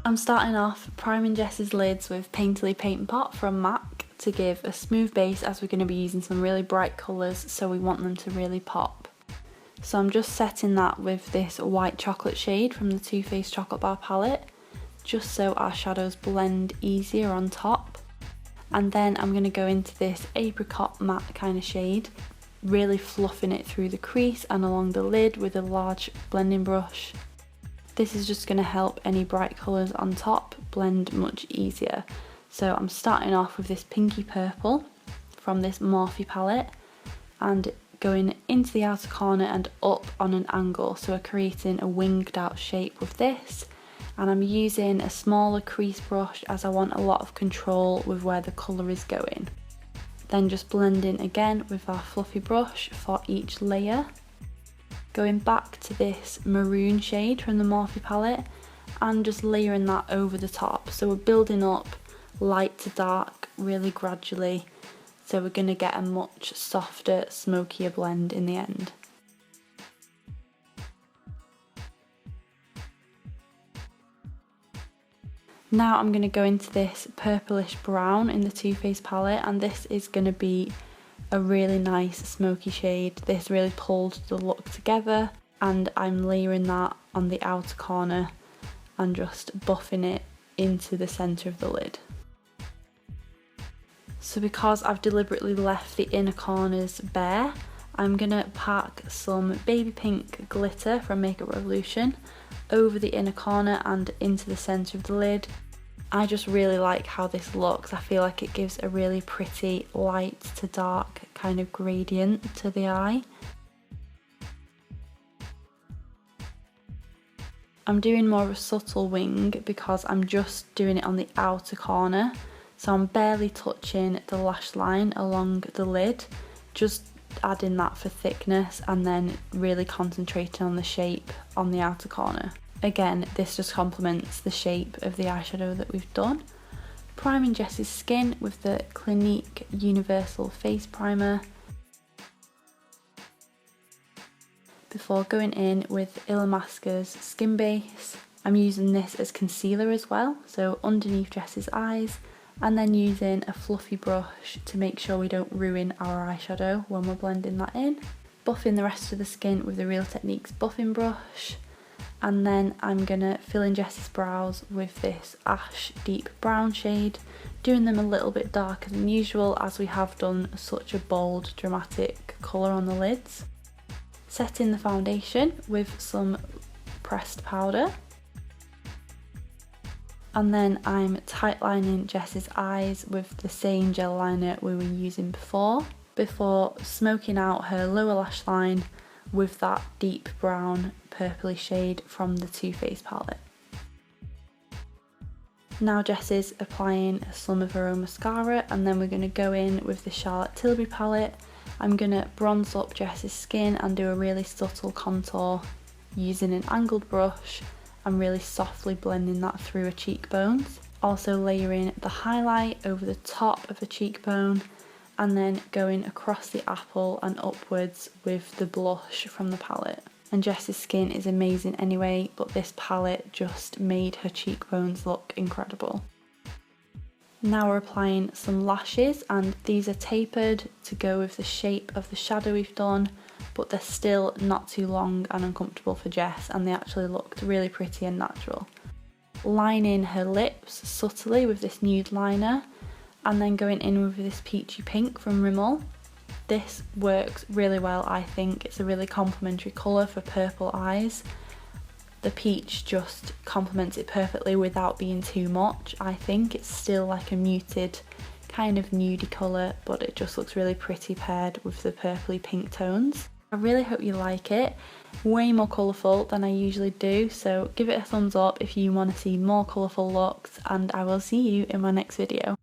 I'm starting off priming Jess's lids with Painterly Paint Pot from MAC to give a smooth base, as we're going to be using some really bright colours, so we want them to really pop. So I'm just setting that with this white chocolate shade from the Too Faced Chocolate Bar palette, just so our shadows blend easier on top. And then I'm going to go into this apricot matte kind of shade, really fluffing it through the crease and along the lid with a large blending brush. This is just going to help any bright colours on top blend much easier. So I'm starting off with this pinky purple from this Morphe palette and going into the outer corner and up on an angle, so we're creating a winged out shape with this. And I'm using a smaller crease brush as I want a lot of control with where the colour is going. Then just blending again with our fluffy brush for each layer. Going back to this maroon shade from the Morphe palette and just layering that over the top. So we're building up light to dark really gradually, so we're going to get a much softer, smokier blend in the end. Now I'm going to go into this purplish brown in the Too Faced palette, and this is going to be a really nice smoky shade. This really pulled the look together, and I'm layering that on the outer corner and just buffing it into the centre of the lid. So because I've deliberately left the inner corners bare, I'm going to pack some baby pink glitter from Makeup Revolution over the inner corner and into the centre of the lid. I just really like how this looks. I feel like it gives a really pretty light to dark kind of gradient to the eye. I'm doing more of a subtle wing because I'm just doing it on the outer corner. So I'm barely touching the lash line along the lid, just adding that for thickness and then really concentrating on the shape on the outer corner. Again, this just complements the shape of the eyeshadow that we've done. Priming Jess's skin with the Clinique Universal Face Primer before going in with Illamasqua's Skin Base. I'm using this as concealer as well, so underneath Jess's eyes, and then using a fluffy brush to make sure we don't ruin our eyeshadow when we're blending that in. Buffing the rest of the skin with the Real Techniques buffing brush, and then I'm gonna fill in Jess's brows with this ash deep brown shade, doing them a little bit darker than usual as we have done such a bold dramatic colour on the lids. Setting the foundation with some pressed powder. And then I'm tightlining Jess's eyes with the same gel liner we were using before smoking out her lower lash line with that deep brown purpley shade from the Too Faced palette. Now Jess is applying some of her own mascara, and then we're going to go in with the Charlotte Tilbury palette. I'm going to bronze up Jess's skin and do a really subtle contour using an angled brush. I'm really softly blending that through her cheekbones. Also layering the highlight over the top of the cheekbone, and then going across the apple and upwards with the blush from the palette. And Jess's skin is amazing anyway, but this palette just made her cheekbones look incredible. Now we're applying some lashes, and these are tapered to go with the shape of the shadow we've done, but they're still not too long and uncomfortable for Jess, and they actually looked really pretty and natural. Lining her lips subtly with this Nude Liner, and then going in with this peachy pink from Rimmel. This works really well, I think. It's a really complementary colour for purple eyes. The peach just complements it perfectly without being too much. I think it's still like a muted kind of nudie colour, but it just looks really pretty paired with the purpley pink tones. I really hope you like it. Way more colourful than I usually do, so give it a thumbs up if you want to see more colourful looks, and I will see you in my next video.